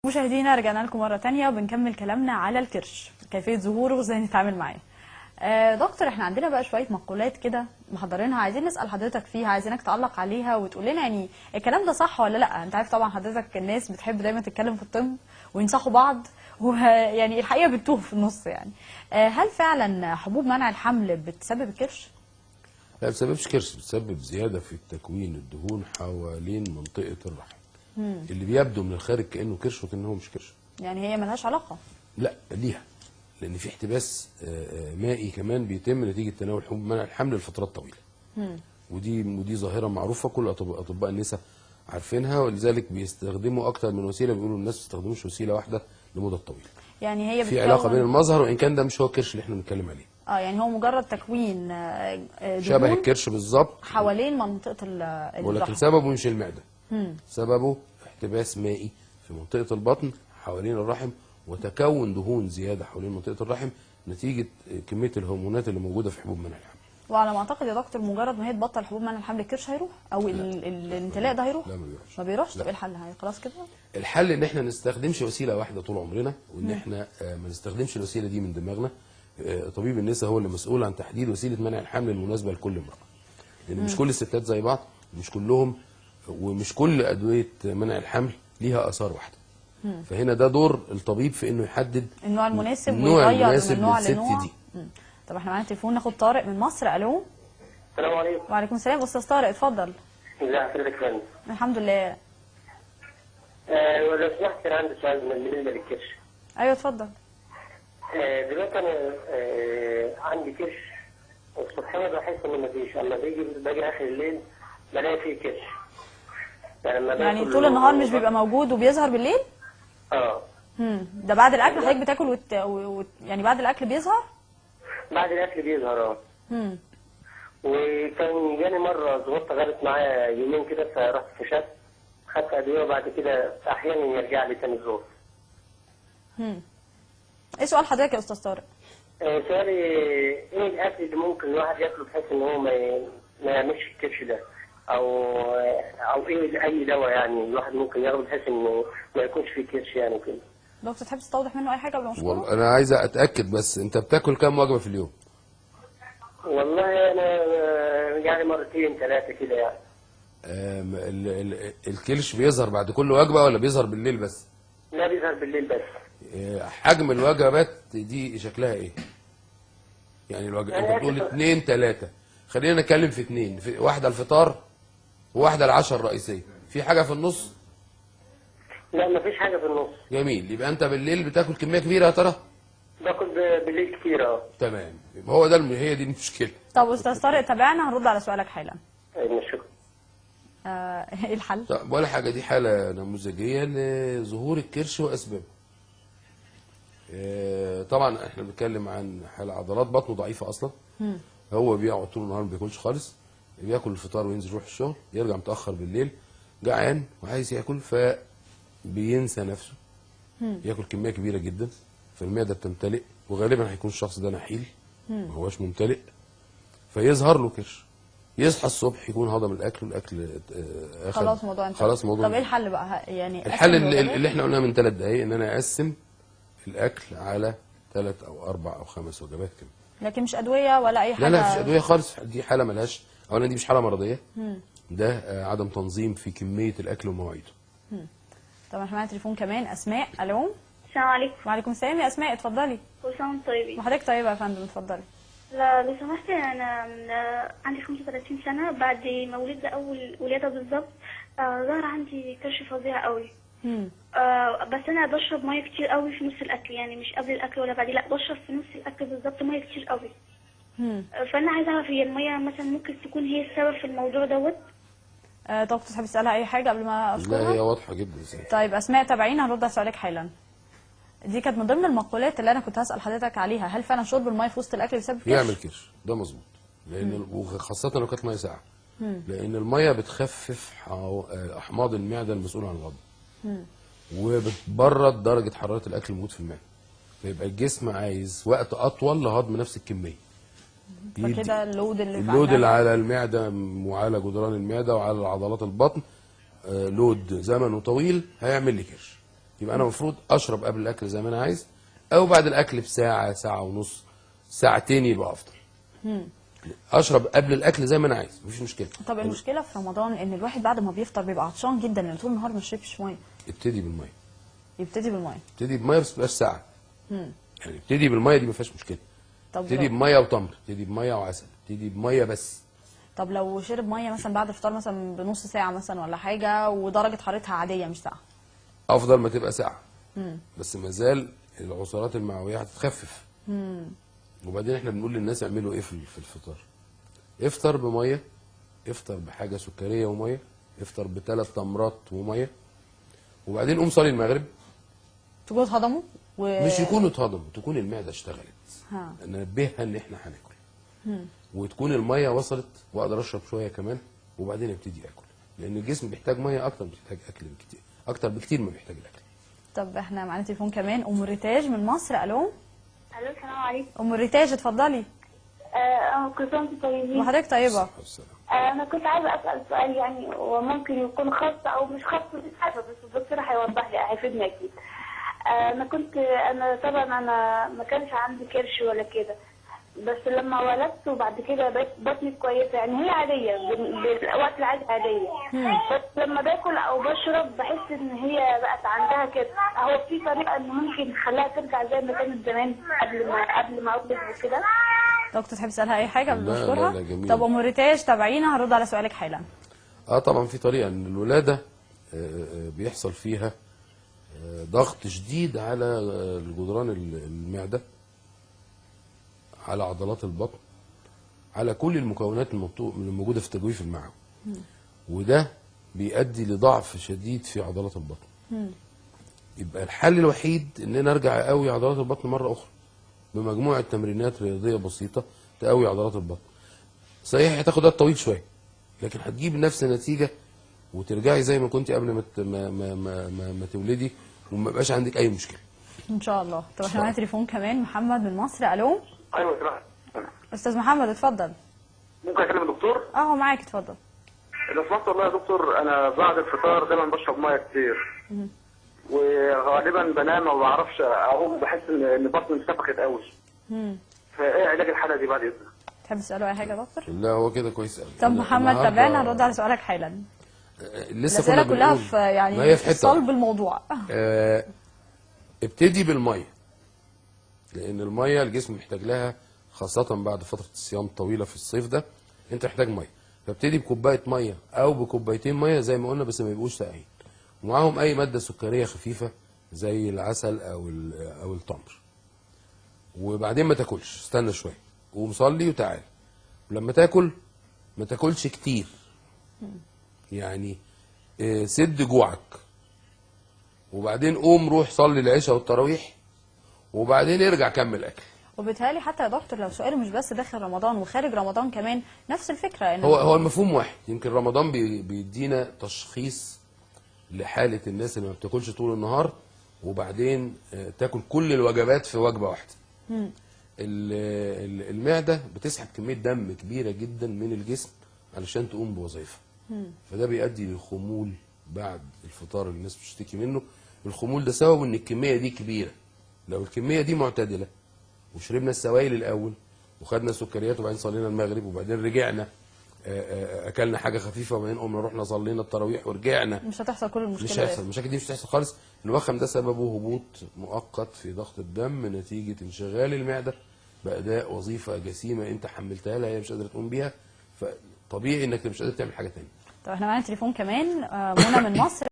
مشاهدينا رجعنا لكم مرة تانية وبنكمل كلامنا على الكرش، كيفية ظهوره وازاي نتعامل معاه. دكتور، احنا عندنا بقى شوية مقولات كده محضرينها، عايزين نسأل حضرتك فيها، عايزينك تعلق عليها وتقول لنا يعني الكلام ده صح ولا لا. انت عارف طبعا حضرتك الناس بتحب دايما تتكلم في الطب وينصحوا بعض، ويعني الحقيقة بتتوه في النص يعني. هل فعلا حبوب منع الحمل بتسبب الكرش؟ لا، ما بتسببش كرش، بتسبب زياده في تكوين الدهون حوالين منطقه الرحم. اللي بيبدو من الخارج كانه كرش وكانه مش كرش. يعني هي ملهاش علاقة؟ لا، ليها، لان في احتباس مائي كمان بيتم نتيجه تناول حبوب منع الحمل لفترات طويله. ودي ظاهره معروفه، كل اطباء النساء عارفينها، ولذلك بيستخدموا اكتر من وسيله. بيقولوا الناس ما تستخدموش وسيله واحده لمده طويله. يعني هي في علاقه بين المظهر، وان كان ده مش هو الكرش اللي احنا بنتكلم عليه. يعني هو مجرد تكوين شبه الكرش بالظبط حوالين منطقة ولكن الرحم. سببه مش المعده. سببه احتباس مائي في منطقه البطن حوالين الرحم، وتكون دهون زياده حوالين منطقه الرحم نتيجه كميه الهرمونات اللي موجوده في حبوب منع الحمل. وعلى ما اعتقد يا دكتور مجرد ما هي تبطل حبوب منع الحمل الكرش هيروح، او الامتلاء ده هيروح. لا، ما بيروحش. ما بيروحش. طب ايه الحل؟ خلاص كده الحل ان احنا نستخدمش وسيله واحده طول عمرنا، وان احنا ما نستخدمش الوسيله دي من دماغنا. طبيب النساء هو اللي مسؤول عن تحديد وسيله منع الحمل المناسبه لكل امراه، لان مش كل الستات زي بعض، مش كلهم، ومش كل ادويه منع الحمل ليها اثار واحده. فهنا ده دور الطبيب في انه يحدد النوع المناسب النوع ويغير المناسب من نوع للست لنوع. دي. طب احنا معانا تليفون، ناخد طارق من مصر. الو. السلام عليكم. وعليكم السلام. استاذ طارق اتفضل. ازي حضرتك يا فندم؟ الحمد لله. لو سمحت انا عندي سؤال بالنسبه للكرش. ايوه اتفضل. دلوقتي انا عندي كرش، والصبحيه بحس انه مفيش، اما باجي اخر الليل بلاقي فيه كرش. يعني طول النهار مش بيبقى موجود وبيظهر بالليل؟ ده بعد الاكل حضرتك بتاكل يعني بعد الاكل بيظهر؟ بعد الاكل بيظهر. وكان جاني مره ظبطه غابت معايا يومين كده، فرحت في شات خدت ادويه، وبعد كده احيانا يرجع لي تاني ظهر. ايه سؤال حضرتك يا استاذ طارق؟ سؤالي ايه الاكل اللي ممكن الواحد ياكله بحيث ان هو ما يعملش الكرش ده، او ايه اي دواء يعني الواحد ممكن ياخده بحيث انه ما يكونش فيه كرش يعني كده. دكتور تحب تستوضح منه اي حاجه قبل ما اشكرك؟ انا عايز اتاكد بس، انت بتاكل كام وجبه في اليوم؟ والله انا يعني مرتين ثلاثه كده يعني. الكرش بيظهر بعد كل وجبه ولا بيظهر بالليل بس؟ لا، بيظهر بالليل بس. حجم الوجبات دي شكلها ايه؟ يعني انت بتقول 2 3، خلينا نتكلم في 2، في واحده الفطار وواحده العشاء الرئيسيه، في حاجه في النص؟ لا، مفيش حاجه في النص. جميل، يبقى انت بالليل بتاكل كميه كبيره يا ترى؟ باكل بالليل كتير. تمام، يبقى هو ده هي دي المشكله. طب استاذ طارق تابعنا، هنرد على سؤالك حالا. شكرا. ايه الحل؟ طب ولا حاجه، دي حاله نموذجيه لظهور الكرش واسبابه. طبعا احنا بنتكلم عن حاله عضلات بطنه ضعيفه اصلا. هو بيقعد طول النهار ما بياكلش خالص، بياكل الفطار وينزل يروح الشغل، يرجع متاخر بالليل جعان وعايز ياكل، فبينسى نفسه، ياكل كميه كبيره جدا، فالمعده بتمتلئ، وغالبا هيكون الشخص ده نحيل ما هوش ممتلئ، فيظهر له كرش. يصحى الصبح يكون هضم الاكل، والاكل خلاص موضوع انتهى. خلاص موضوع. طب ايه الحل بقى؟ يعني الحل اللي احنا قلناه من 3 دقايق، ان انا اقسم الاكل على 3 أو 4 أو 5 وجبات كده. لكن مش ادويه ولا اي حاجه؟ لا مش ادويه خالص، دي حاله ملهاش، اولا دي مش حاله مرضيه. ده عدم تنظيم في كميه الاكل ومواعيده. طب احنا معانا تليفون كمان. اسماء. الو. السلام عليكم. وعليكم السلام يا اسماء، اتفضلي. كل سنه وانتم طيبين. وحضرتك طيبه يا فندم، اتفضلي. لا لو سمحتي، انا عندي 35 سنه، بعد ما ولدت اول ولاده بالظبط ظهر عندي كرش فظيع قوي. بس انا بشرب ميه كتير قوي في نص الاكل، يعني مش قبل الاكل ولا بعد، لا بشرب في نص الاكل بالظبط ميه كتير قوي. فانا عايزه اعرف هي الميه مثلا ممكن تكون هي السبب في الموضوع دوت. دكتور تحب تسالها اي حاجه قبل ما اشكرها؟ لا، هي واضحه جدا. طيب اسماء تابعينا، هنرد على سؤالك حالا. دي كانت من ضمن المقولات اللي انا كنت هسال حضرتك عليها، هل فعلا شرب الميه في وسط الاكل بيسبب كرش؟ يعمل كرش، ده مظبوط، لان وخاصه لو كانت ميه ساقعه، لان الميه بتخفف احماض المعده المسؤوله عن الهضم، وبتبرد درجه حراره الاكل الموجود في المعده، فيبقى الجسم عايز وقت اطول لهضم نفس الكميه. فكده اللود اللي على المعده وعلى جدران المعده وعلى عضلات البطن لود زمنه طويل هيعمل لي كرش. يبقى انا المفروض اشرب قبل الاكل زي ما انا عايز، او بعد الاكل بساعه، ساعه ونص، ساعتين يبقى افضل. اشرب قبل الاكل زي ما انا عايز، مفيش مشكله. طب المشكله في رمضان ان الواحد بعد ما بيفطر بيبقى عطشان جدا لان طول النهار ما شربش ميه. ابتدي بالميه. يبتدي بالميه. ابتدي بميه بس تبقاش ساعه. يعني ابتدي بالميه دي ما فيهاش مشكله. طب ابتدي بميه وتمر، ابتدي بميه وعسل، ابتدي بميه بس. طب لو شرب ميه مثلا بعد الفطار مثلا بنص ساعه مثلا ولا حاجه ودرجه حرارتها عاديه مش ساقعه؟ افضل ما تبقى ساعه. بس ما زال العصارات المعويه هتتخفف. وبعدين احنا بنقول للناس اعملوا ايه في الفطار؟ افطر بميه، افطر بحاجه سكريه وميه، افطر ب3 تمرات وميه، وبعدين قوم صلي المغرب. تكونوا اتهضموا مش يكونوا اتهضموا، تكون المعده اشتغلت. ها. ننبهها ان احنا هناكل. وتكون الميه وصلت واقدر اشرب شويه كمان، وبعدين ابتدي اكل. لان الجسم بيحتاج ميه اكتر من بيحتاج اكل بكتير، اكتر بكتير ما بيحتاج الاكل. طب احنا معانا تليفون كمان، ام ريتاج من مصر. الو. الو السلام عليكم. ام ريتاج اتفضلي. كل سنه وانتم طيبين. وحضرتك طيبه. انا كنت عايزه اسال سؤال يعني وممكن يكون خاص او مش خاص، مش عارفه، بس الدكتور هيوضح لي، هيفيدني اكيد. انا طبعا انا ما كانش عندي كرش ولا كده، بس لما ولدت وبعد كده بقت بطني كويسه، يعني هي عاديه بالوقت العادي عاديه، بس لما باكل او بشرب بحس ان هي بقت عندها كده. هو في طريقه ان ممكن نخليها ترجع زي ما كانت زمان قبل ما اولد وكده؟ دكتور تحب تسالها اي حاجه قبل ما لا، نشكرها؟ لا، جميل. طب ام ريتاج تابعينا هرد على سؤالك حالا. طبعا في طريقه ان الولاده بيحصل فيها ضغط شديد على الجدران المعده، على عضلات البطن، على كل المكونات الموجوده في تجويف المعوي. وده بيؤدي لضعف شديد في عضلات البطن. يبقى الحل الوحيد ان انا ارجع اقوي عضلات البطن مره اخرى بمجموعه تمرينات رياضيه بسيطه تقوي عضلات البطن. صحيح هتاخد وقت طويل شويه، لكن هتجيب نفس النتيجه وترجعي زي ما كنت قبل ما تولدي، وما يبقاش عندك اي مشكله. ان شاء الله. طب احنا معانا تليفون كمان، محمد من مصر. الو. ايوه سمعت. استاذ محمد اتفضل. ممكن اكلم الدكتور؟ هو معاك اتفضل. لو سمحت والله يا دكتور، انا بعد الفطار دايما بشرب ميه كتير، وغالبا بنام ما بعرفش اقوم، بحس ان بطني انتفخت قوي. فايه علاج الحاله دي بعد اذنك؟ تحب تساله اي حاجه يا دكتور؟ لا هو كده كويس قوي. طب محمد تابعنا هنرد على سؤالك حالا. لسه الاسئله كنا كلها بنقول في يعني ما هي في حته صلب الموضوع. ابتدي بالميه، لان الميه الجسم محتاج لها، خاصه بعد فتره الصيام الطويله في الصيف ده انت محتاج ميه. فابتدي بكوبايه ميه او بكوبايتين ميه زي ما قلنا، بس ما يبقوش ساقعين، ومعاهم اي ماده سكريه خفيفه زي العسل او التمر. وبعدين ما تاكلش، استنى شويه وقوم صلي وتعال. ولما تاكل ما تاكلش كتير، يعني سد جوعك، وبعدين قوم روح صلي العشاء والتراويح، وبعدين ارجع كمل اكل. وبالتالي حتى يا دكتور لو سؤاله مش بس داخل رمضان وخارج رمضان كمان نفس الفكره، ان هو المفهوم واحد. يمكن رمضان بيدينا تشخيص لحاله الناس اللي ما بتاكلش طول النهار وبعدين تاكل كل الوجبات في وجبه واحده. المعده بتسحب كميه دم كبيره جدا من الجسم علشان تقوم بوظائفها، فده بيؤدي للخمول بعد الفطار اللي الناس بتشتكي منه. الخمول ده سببه ان الكميه دي كبيره. لو الكميه دي معتدله وشربنا السوائل الاول وخدنا سكريات وبعدين صلينا المغرب وبعدين رجعنا اكلنا حاجه خفيفه وبعدين قمنا رحنا صلينا التراويح ورجعنا، مش هتحصل كل المشكله. مش هيحصل المشاكل دي، مش هتحصل خالص. الوخم ده سببه هبوط مؤقت في ضغط الدم نتيجه انشغال المعده باداء وظيفه جسيمه انت حملتها لها هي مش قادره تقوم بيها، فطبيعي انك مش قادر تعمل حاجه ثانيه. طب احنا معانا تليفون كمان، منى من مصر.